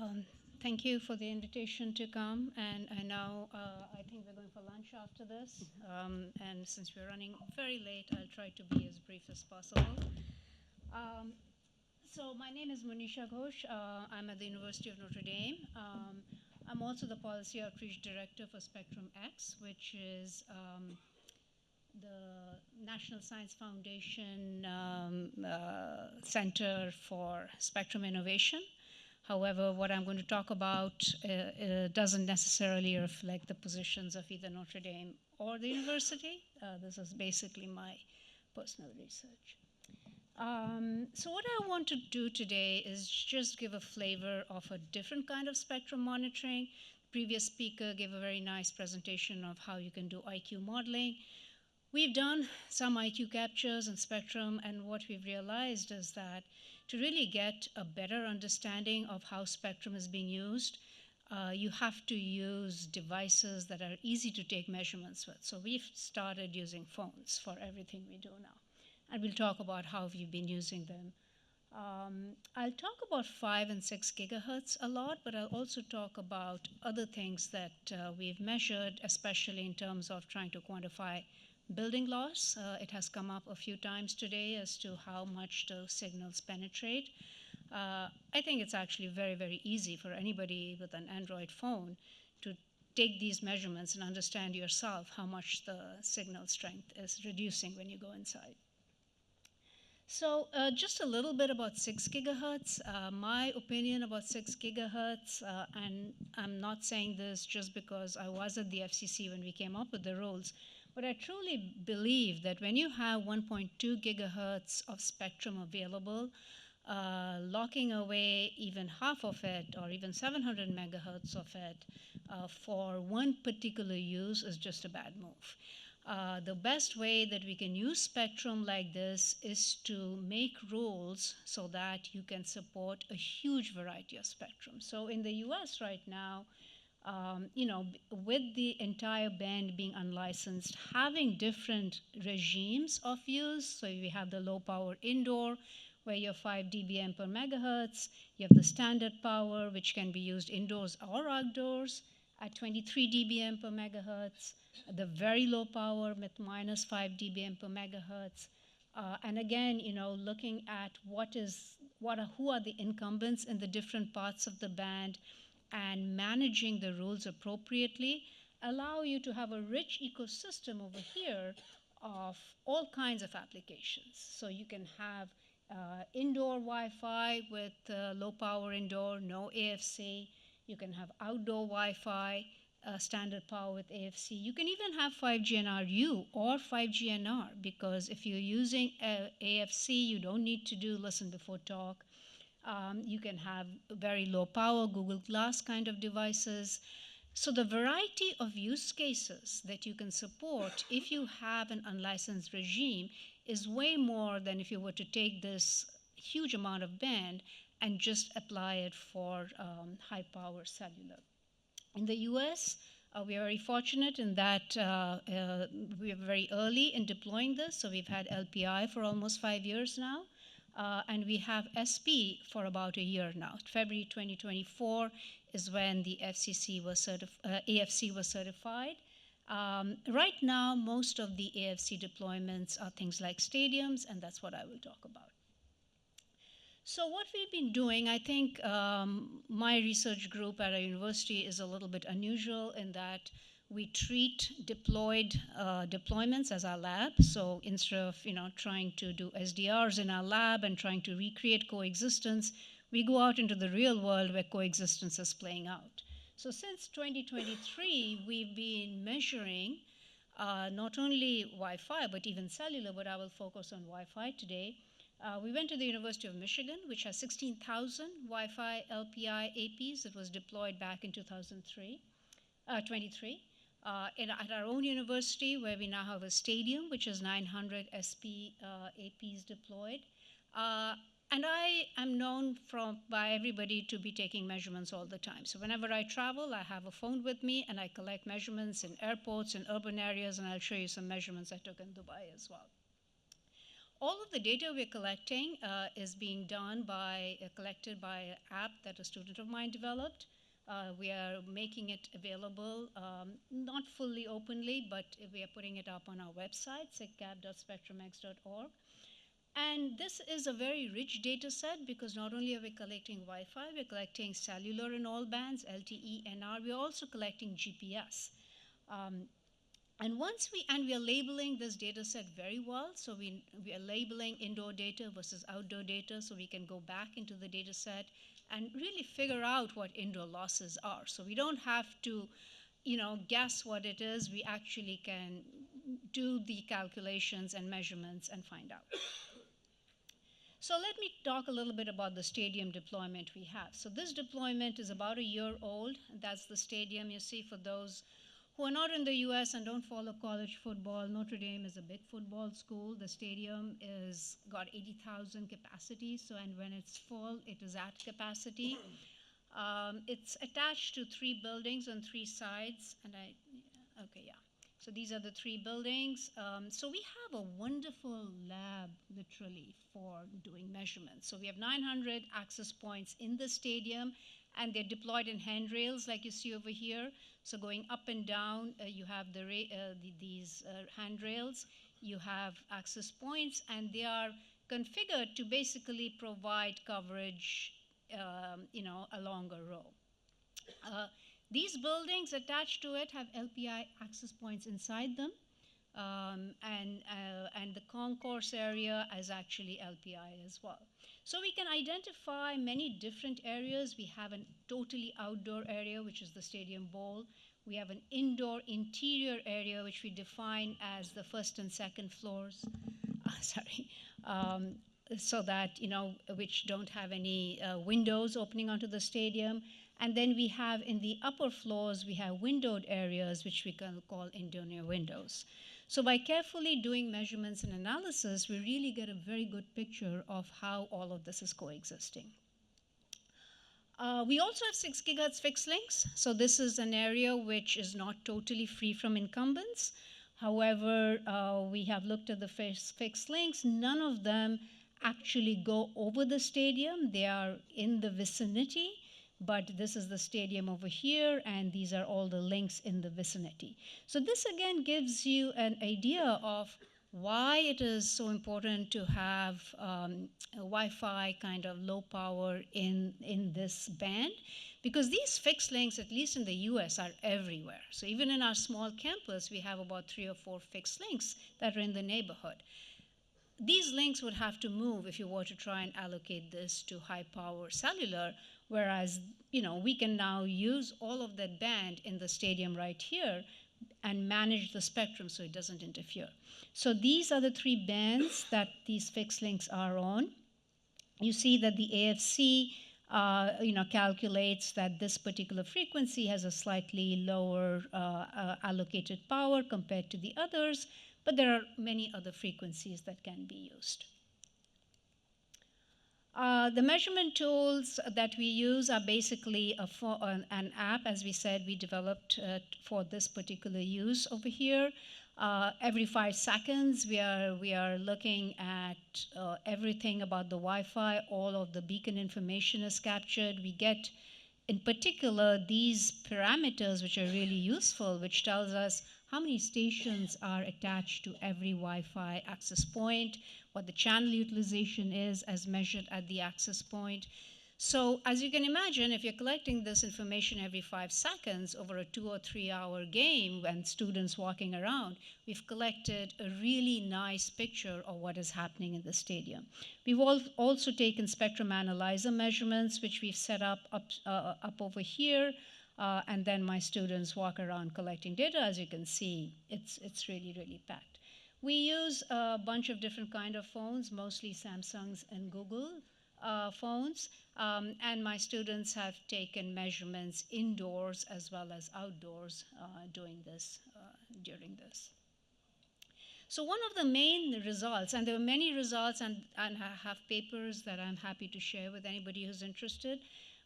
Um, Thank you for the invitation to come. And I know I think we're going for lunch after this. And since we're running very late, I'll try to be as brief as possible. Um, so my name is Monisha Ghosh. I'm at the University of Notre Dame. I'm also the Policy Outreach Director for Spectrum X, which is the National Science Foundation Center for Spectrum Innovation. However, what I'm going to talk about doesn't necessarily reflect the positions of either Notre Dame or the university. This is basically my personal research. So what I want to do today is just give a flavor of a different kind of spectrum monitoring. Previous speaker gave a very nice presentation of how you can do IQ modeling. We've done some IQ captures and spectrum, and what we've realized is that to really get a better understanding of how spectrum is being used, you have to use devices that are easy to take measurements with. So we've started using phones for everything we do now. And we'll talk about how we've been using them. I'll talk about 5 and 6 gigahertz a lot, but I'll also talk about other things that we've measured, especially in terms of trying to quantify building loss. It has come up a few times today as to how much the signals penetrate. I think it's actually very, very easy for anybody with an Android phone to take these measurements and understand yourself how much the signal strength is reducing when you go inside. So just a little bit about 6 gigahertz. My opinion about 6 gigahertz, and I'm not saying this just because I was at the FCC when we came up with the rules, but I truly believe that when you have 1.2 gigahertz of spectrum available, locking away even half of it or even 700 megahertz of it for one particular use is just a bad move. The best way that we can use spectrum like this is to make rules so that you can support a huge variety of spectrum. So in the US right now, with the entire band being unlicensed, having different regimes of use. So we have the low power indoor, where you're 5 dBm per megahertz. You have the standard power, which can be used indoors or outdoors at 23 dBm per megahertz. The very low power with minus 5 dBm per megahertz. And again, looking at who are the incumbents in the different parts of the band, and managing the rules appropriately allow you to have a rich ecosystem over here of all kinds of applications. So you can have indoor Wi-Fi with low power indoor, no AFC. You can have outdoor Wi-Fi, standard power with AFC. You can even have 5G NR-U or 5G NR, because if you're using AFC, you don't need to do listen before talk. You can have very low power Google Glass kind of devices. So the variety of use cases that you can support if you have an unlicensed regime is way more than if you were to take this huge amount of band and just apply it for high power cellular. In the US, we are very fortunate in that we are very early in deploying this. So we've had LPI for almost 5 years now. And we have SP for about a year now. February 2024 is when the AFC was certified. Right now, most of the AFC deployments are things like stadiums, and that's what I will talk about. So what we've been doing, I think my research group at our university is a little bit unusual in that we treat deployed deployments as our lab. So instead of trying to do SDRs in our lab and trying to recreate coexistence, we go out into the real world where coexistence is playing out. So since 2023, we've been measuring not only Wi-Fi, but even cellular, but I will focus on Wi-Fi today. We went to the University of Michigan, which has 16,000 Wi-Fi LPI APs. It was deployed back in 2023. At our own university, where we now have a stadium, which is 900 SP APs deployed. And I am known by everybody to be taking measurements all the time. So whenever I travel, I have a phone with me, and I collect measurements in airports and urban areas, and I'll show you some measurements I took in Dubai as well. all of the data we're collecting is being done by, collected by an app that a student of mine developed. We are making it available, not fully openly, but we are putting it up on our website, sigcap.spectrumx.org. And this is a very rich data set because not only are we collecting Wi-Fi, we're collecting cellular in all bands, LTE, NR. We're also collecting GPS. And we are labeling this data set very well. So we are labeling indoor data versus outdoor data, so we can go back into the data set and really figure out what indoor losses are. So we don't have to, guess what it is. We actually can do the calculations and measurements and find out. So let me talk a little bit about the stadium deployment we have. So this deployment is about a year old. That's the stadium you see. For those who are not in the US and don't follow college football, Notre Dame is a big football school. The stadium is got 80,000 capacity. So, and when it's full, it is at capacity. It's attached to 3 buildings on 3 sides. So these are the 3 buildings. So we have a wonderful lab, literally, for doing measurements. So we have 900 access points in the stadium, and they're deployed in handrails, like you see over here. So going up and down, you have these handrails. You have access points, and they are configured to basically provide coverage, along a row. These buildings attached to it have LPI access points inside them, and the concourse area is actually LPI as well. So we can identify many different areas. We have a totally outdoor area, which is the stadium bowl. We have an indoor interior area, which we define as the first and second floors. So that, which don't have any windows opening onto the stadium. And then we have in the upper floors, we have windowed areas, which we can call interior windows. So by carefully doing measurements and analysis, we really get a very good picture of how all of this is coexisting. We also have 6 gigahertz fixed links. So this is an area which is not totally free from incumbents. However, we have looked at the fixed links. None of them actually go over the stadium. They are in the vicinity. But this is the stadium over here, and these are all the links in the vicinity. So this, again, gives you an idea of why it is so important to have Wi-Fi kind of low power in this band, because these fixed links, at least in the US, are everywhere. So even in our small campus, we have about 3 or 4 fixed links that are in the neighborhood. These links would have to move if you were to try and allocate this to high power cellular, whereas we can now use all of that band in the stadium right here and manage the spectrum so it doesn't interfere. So these are the 3 bands that these fixed links are on. You see that the AFC calculates that this particular frequency has a slightly lower allocated power compared to the others, but there are many other frequencies that can be used. The measurement tools that we use are basically an app, as we said, we developed for this particular use over here. Every 5 seconds, we are looking at everything about the Wi-Fi. All of the beacon information is captured. We get, in particular, these parameters, which are really useful, which tells us how many stations are attached to every Wi-Fi access point, what the channel utilization is as measured at the access point. So as you can imagine, if you're collecting this information every 5 seconds over a 2 or 3 hour game when students walking around, we've collected a really nice picture of what is happening in the stadium. We've also taken spectrum analyzer measurements, which we've set up over here. And then my students walk around collecting data. As you can see, it's really, really packed. We use a bunch of different kind of phones, mostly Samsungs and Google phones. And my students have taken measurements indoors as well as outdoors during this. So one of the main results, and there are many results, and I have papers that I'm happy to share with anybody who's interested.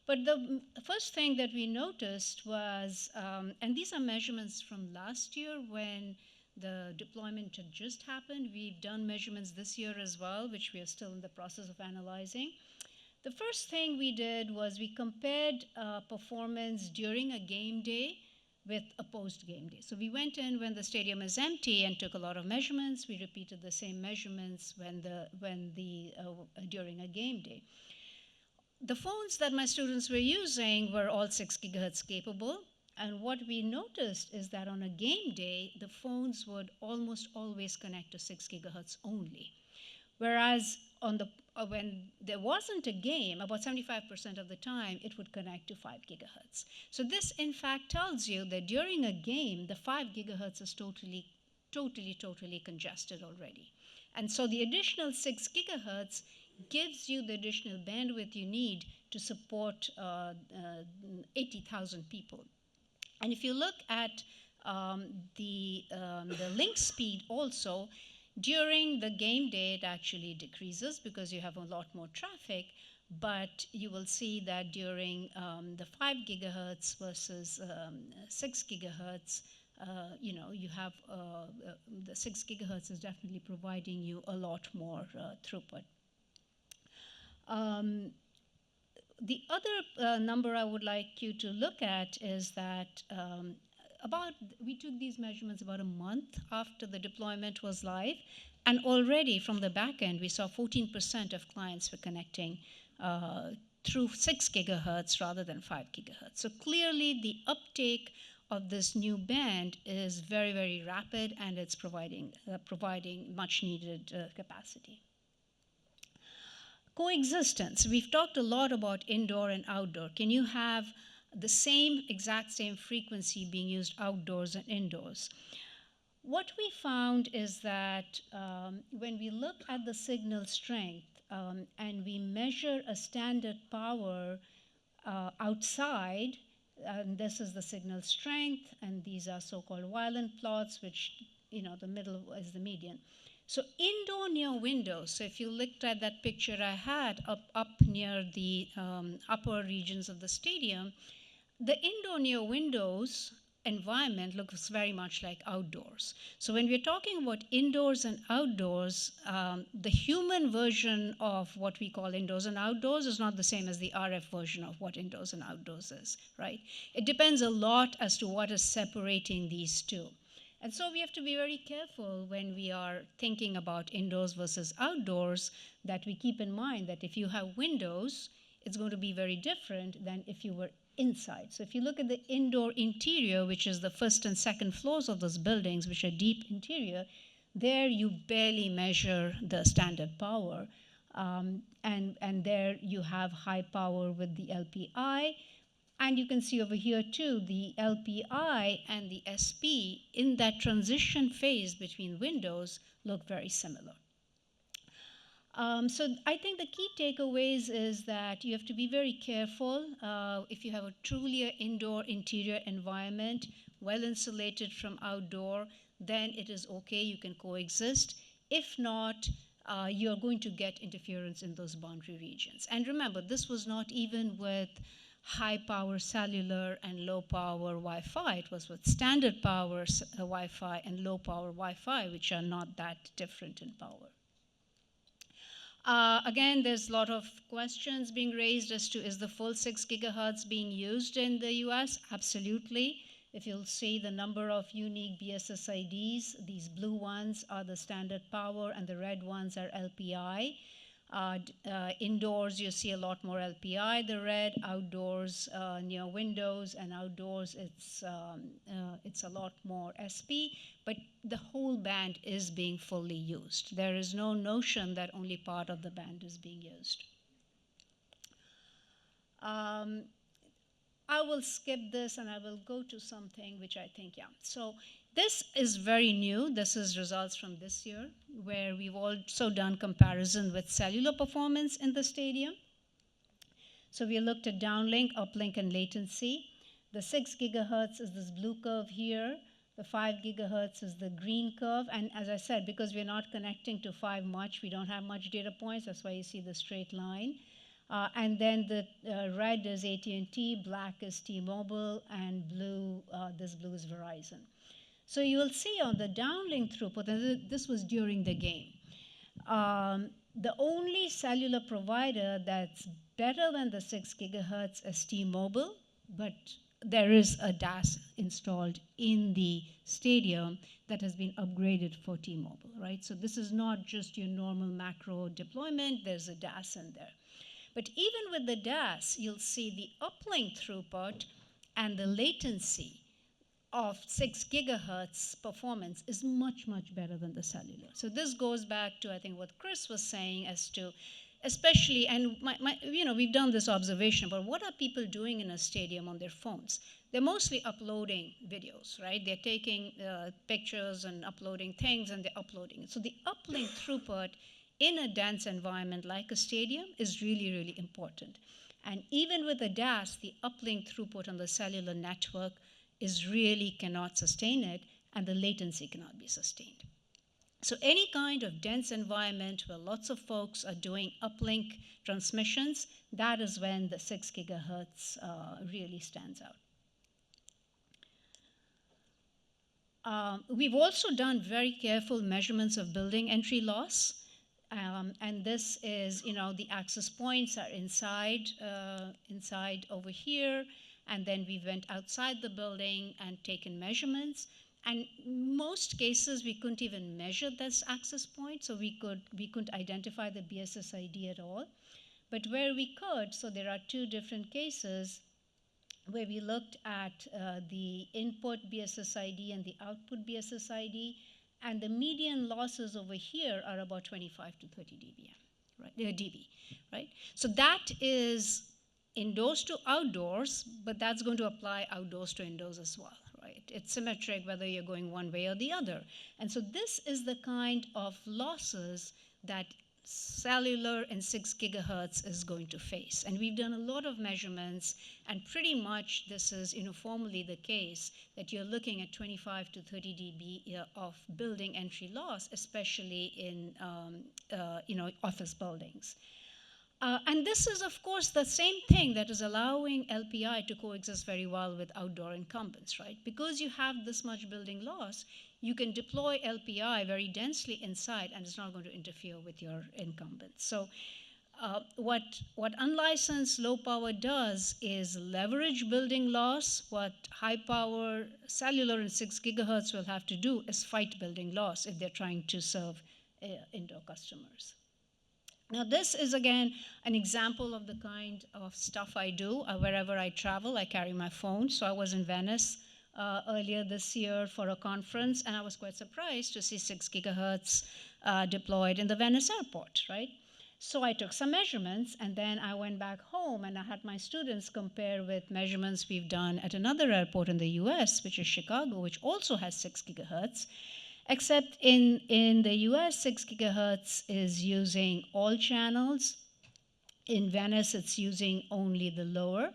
But the first thing that we noticed was, and these are measurements from last year when The deployment had just happened. We've done measurements this year as well, which we are still in the process of analyzing. The first thing we did was we compared performance during a game day with a post-game day. So we went in when the stadium is empty and took a lot of measurements. We repeated the same measurements during a game day. The phones that my students were using were all 6 gigahertz capable. And what we noticed is that on a game day, the phones would almost always connect to 6 gigahertz only. Whereas when there wasn't a game, about 75% of the time, it would connect to 5 gigahertz. So this, in fact, tells you that during a game, the 5 gigahertz is totally congested already. And so the additional 6 gigahertz gives you the additional bandwidth you need to support 80,000 people. And if you look at the link speed also, during the game day, it actually decreases because you have a lot more traffic, but you will see that during the 5 gigahertz versus 6 gigahertz, you have the 6 gigahertz is definitely providing you a lot more throughput. The other number I would like you to look at is that we took these measurements about a month after the deployment was live, and already from the back end, we saw 14% of clients were connecting through 6 gigahertz rather than 5 gigahertz. So clearly, the uptake of this new band is very, very rapid, and it's providing much needed capacity. Coexistence. We've talked a lot about indoor and outdoor. Can you have the exact same frequency being used outdoors and indoors? What we found is that when we look at the signal strength and we measure a standard power outside, and this is the signal strength, and these are so-called violin plots, which, the middle is the median. So indoor near windows, so if you looked at that picture I had up near the upper regions of the stadium, the indoor near windows environment looks very much like outdoors. So when we're talking about indoors and outdoors, the human version of what we call indoors and outdoors is not the same as the RF version of what indoors and outdoors is, right? It depends a lot as to what is separating these two. And so we have to be very careful when we are thinking about indoors versus outdoors, that we keep in mind that if you have windows, it's going to be very different than if you were inside. So if you look at the indoor interior, which is the first and second floors of those buildings, which are deep interior, there you barely measure the standard power. And there you have high power with the LPI. And you can see over here too, the LPI and the SP in that transition phase between windows look very similar. So I think the key takeaways is that you have to be very careful. If you have a truly indoor interior environment, well insulated from outdoor, then it is okay, you can coexist. If not, you're going to get interference in those boundary regions. And remember, this was not even with high power cellular and low power Wi-Fi. It was with standard power Wi-Fi and low power Wi-Fi, which are not that different in power. Again, there's a lot of questions being raised as to, is the full 6 gigahertz being used in the US? Absolutely. If you'll see the number of unique BSSIDs, these blue ones are the standard power and the red ones are LPI. Indoors, you see a lot more LPI, the red. Outdoors, near windows, and outdoors, it's a lot more SP. But the whole band is being fully used. There is no notion that only part of the band is being used. I will skip this and I will go to something which I think, yeah. So this is very new. This is results from this year, where we've also done comparison with cellular performance in the stadium. So we looked at downlink, uplink, and latency. The 6 gigahertz is this blue curve here. The 5 gigahertz is the green curve. And as I said, because we're not connecting to 5 much, we don't have much data points. That's why you see the straight line. And then the red is AT&T, black is T-Mobile, and blue, this blue is Verizon. So you will see on the downlink throughput, and this was during the game, the only cellular provider that's better than the 6 gigahertz is T-Mobile, but there is a DAS installed in the stadium that has been upgraded for T-Mobile, right? So this is not just your normal macro deployment, there's a DAS in there. But even with the DAS, you'll see the uplink throughput and the latency of 6 gigahertz performance is much, much better than the cellular. So this goes back to, I think, what Chris was saying as to, especially, and we've done this observation, but what are people doing in a stadium on their phones? They're mostly uploading videos, right? They're taking pictures and uploading things, and they're uploading it. So the uplink throughput in a dense environment like a stadium is really, really important. And even with a DAS, the uplink throughput on the cellular network is really cannot sustain it, and the latency cannot be sustained. So any kind of dense environment where lots of folks are doing uplink transmissions, that is when the 6 gigahertz really stands out. We've also done very careful measurements of building entry loss. And this is, the access points are inside over here. And then we went outside the building and taken measurements. And most cases, we couldn't even measure this access point, so we couldn't identify the BSSID at all. But where we could, so there are two different cases where we looked at the input BSSID and the output BSSID, and the median losses over here are about 25 to 30 dBm, right? dB, right? So that is indoors to outdoors, but that's going to apply outdoors to indoors as well, right? It's symmetric whether you're going one way or the other. And so this is the kind of losses that cellular and 6 gigahertz is going to face. And we've done a lot of measurements, and pretty much this is uniformly the case that you're looking at 25 to 30 dB of building entry loss, especially in office buildings. And this is, of course, the same thing that is allowing LPI to coexist very well with outdoor incumbents, right? Because you have this much building loss, you can deploy LPI very densely inside, and it's not going to interfere with your incumbents. So what unlicensed low power does is leverage building loss. What high power cellular and 6 gigahertz will have to do is fight building loss if they're trying to serve indoor customers. Now, this is, again, an example of the kind of stuff I do. Wherever I travel, I carry my phone. So I was in Venice earlier this year for a conference, and I was quite surprised to see 6 gigahertz deployed in the Venice airport, right? So I took some measurements, and then I went back home, and I had my students compare with measurements we've done at another airport in the US, which is Chicago, which also has 6 gigahertz. Except in the US, 6 gigahertz is using all channels. In Venice, it's using only the lower.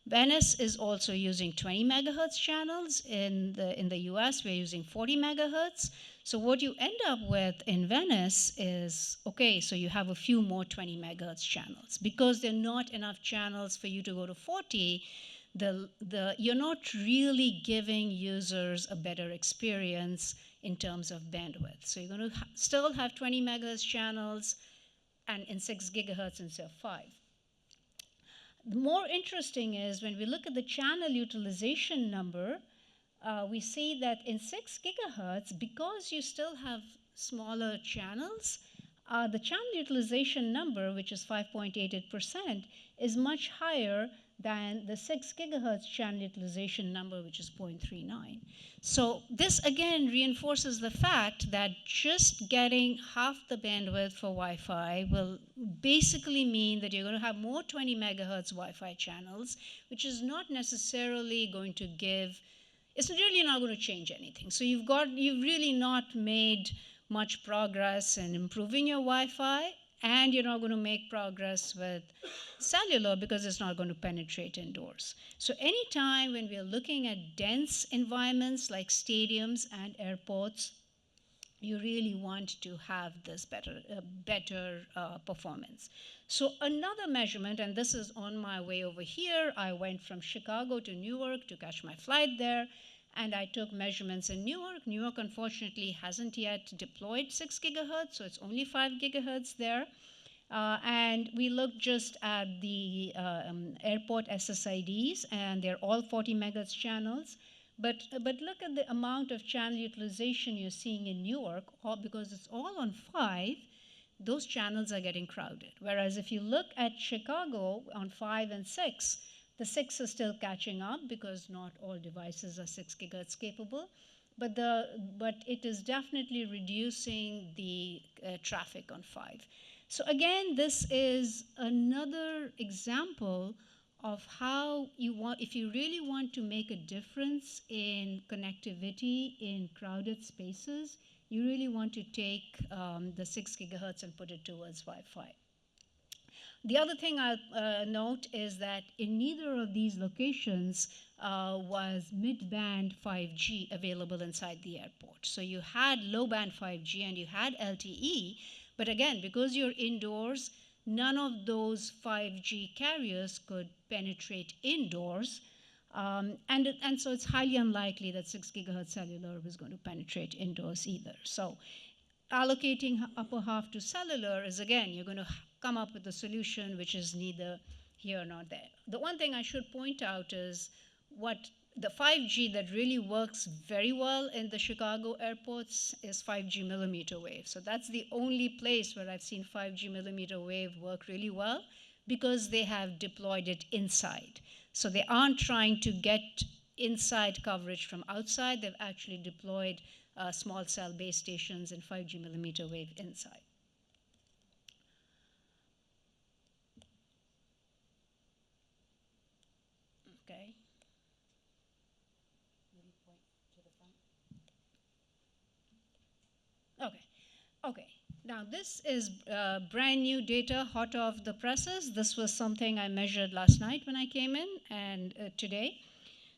Venice is also using 20 megahertz channels. In the US, we're using 40 megahertz. So what you end up with in Venice is, okay, so you have a few more 20 megahertz channels. Because there are not enough channels for you to go to 40, you're not really giving users a better experience in terms of bandwidth. So you're going to still have 20 megahertz channels and in 6 gigahertz instead of 5. The more interesting is when we look at the channel utilization number, we see that in 6 gigahertz, because you still have smaller channels, the channel utilization number, which is 5.88%, is much higher than the 6 gigahertz channel utilization number, which is 0.39. So this, again, reinforces the fact that just getting half the bandwidth for Wi-Fi will basically mean that you're going to have more 20 megahertz Wi-Fi channels, which is not necessarily going to give, it's really not going to change anything. So you've really not made much progress in improving your Wi-Fi, and you're not going to make progress with cellular because it's not going to penetrate indoors. So anytime when we're looking at dense environments like stadiums and airports, you really want to have this better performance. So another measurement, and this is on my way over here, I went from Chicago to Newark to catch my flight there, and I took measurements in Newark. Newark, unfortunately, hasn't yet deployed 6 gigahertz, so it's only 5 gigahertz there. And we looked just at the airport SSIDs, and they're all 40 megahertz channels. But look at the amount of channel utilization you're seeing in Newark, all because it's all on 5, those channels are getting crowded. Whereas if you look at Chicago on 5 and 6, the 6 is still catching up because not all devices are 6 gigahertz capable. But it is definitely reducing the traffic on 5. So again, this is another example of how you want, if you really want to make a difference in connectivity in crowded spaces, you really want to take the 6 gigahertz and put it towards Wi-Fi. The other thing I'll note is that in neither of these locations was mid-band 5G available inside the airport. So you had low-band 5G and you had LTE, but again, because you're indoors, none of those 5G carriers could penetrate indoors. And so it's highly unlikely that 6 gigahertz cellular was going to penetrate indoors either. So allocating upper half to cellular is, again, you're going to come up with a solution which is neither here nor there. The one thing I should point out is what the 5G that really works very well in the Chicago airports is 5G millimeter wave. So that's the only place where I've seen 5G millimeter wave work really well, because they have deployed it inside. So they aren't trying to get inside coverage from outside. They've actually deployed small cell base stations and 5G millimeter wave inside. Okay. Okay. Okay. Now this is brand new data, hot off the presses. This was something I measured last night when I came in, and today.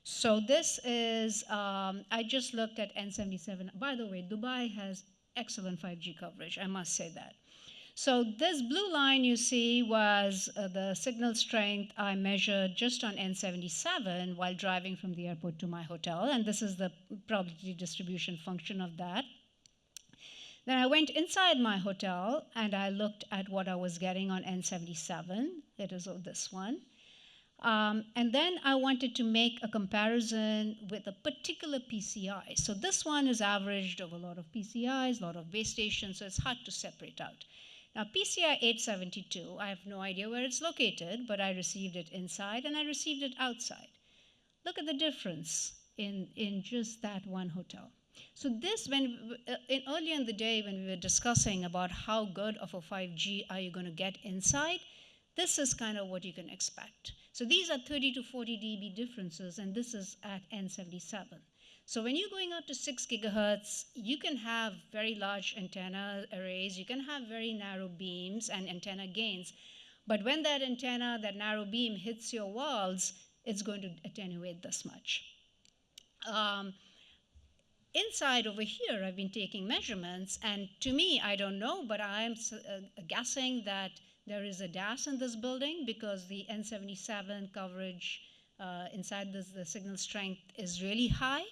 So this is, I just looked at N77. By the way, Dubai has excellent 5G coverage, I must say that. So this blue line you see was the signal strength I measured just on N77 while driving from the airport to my hotel, and this is the probability distribution function of that. Then I went inside my hotel and I looked at what I was getting on N77. It is this one. And then I wanted to make a comparison with a particular PCI. So this one is averaged over a lot of PCIs, a lot of base stations, so it's hard to separate out. Now, PCI 872, I have no idea where it's located, but I received it inside and I received it outside. Look at the difference in just that one hotel. So this, earlier in the day when we were discussing about how good of a 5G are you going to get inside, this is kind of what you can expect. So these are 30 to 40 dB differences, and this is at N77. So when you're going up to 6 gigahertz, you can have very large antenna arrays, you can have very narrow beams and antenna gains. But when that antenna, that narrow beam hits your walls, it's going to attenuate this much. Inside over here, I've been taking measurements, and to me, I don't know, but I'm guessing that there is a DAS in this building because the N77 coverage inside the signal strength is really high.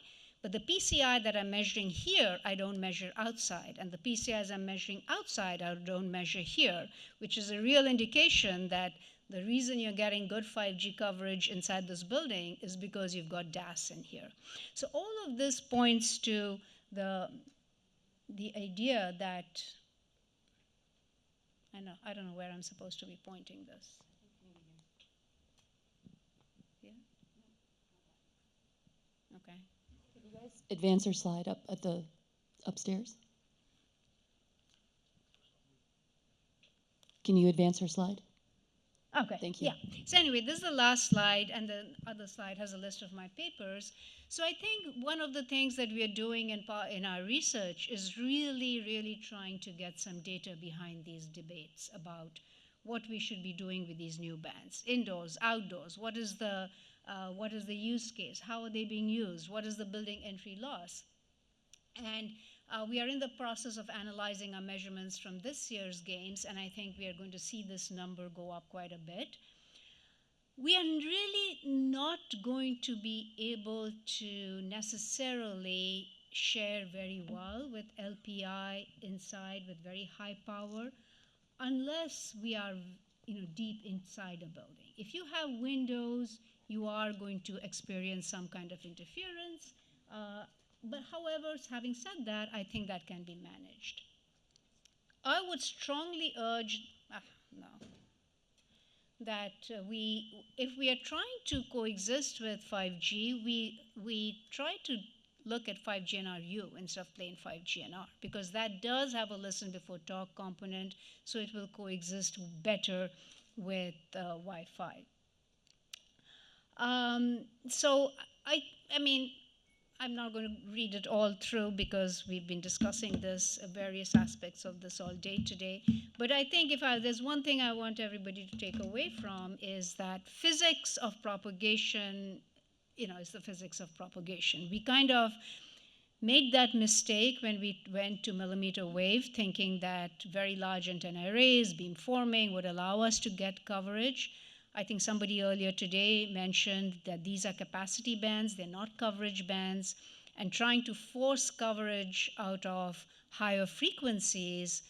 But the PCI that I'm measuring here, I don't measure outside. And the PCIs I'm measuring outside, I don't measure here, which is a real indication that the reason you're getting good 5G coverage inside this building is because you've got DAS in here. So all of this points to the idea that, I don't know where I'm supposed to be pointing this. Yeah? Okay. Could you guys advance your slide up at the upstairs? Can you advance her slide? Okay. Thank you. Yeah. So anyway, this is the last slide, and the other slide has a list of my papers. So I think one of the things that we are doing in our research is really, really trying to get some data behind these debates about what we should be doing with these new bands, indoors, outdoors. What is the use case? How are they being used? What is the building entry loss? And we are in the process of analyzing our measurements from this year's games, and I think we are going to see this number go up quite a bit. we are really not going to be able to necessarily share very well with LPI inside with very high power unless we are deep inside a building. If you have windows, you are going to experience some kind of interference. But however, having said that, I think that can be managed. I would strongly urge, no, that if we are trying to coexist with 5G, we try to look at 5G NRU instead of plain 5G NR because that does have a listen before talk component, so it will coexist better with Wi-Fi. So I mean, I'm not going to read it all through because we've been discussing this, various aspects of this all day today. But I think there's one thing I want everybody to take away from is that physics of propagation, is the physics of propagation. We kind of made that mistake when we went to millimeter wave, thinking that very large antenna arrays, beamforming would allow us to get coverage. I think somebody earlier today mentioned that these are capacity bands, they're not coverage bands, and trying to force coverage out of higher frequencies,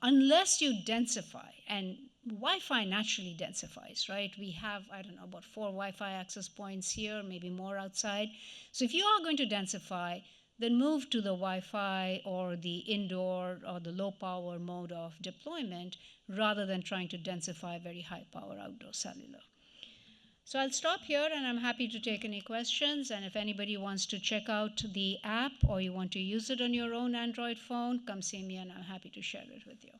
unless you densify, and Wi-Fi naturally densifies, right? We have, I don't know, about 4 Wi-Fi access points here, maybe more outside. So if you are going to densify, then move to the Wi-Fi or the indoor or the low power mode of deployment rather than trying to densify very high power outdoor cellular. So I'll stop here and I'm happy to take any questions. And if anybody wants to check out the app or you want to use it on your own Android phone, come see me and I'm happy to share it with you.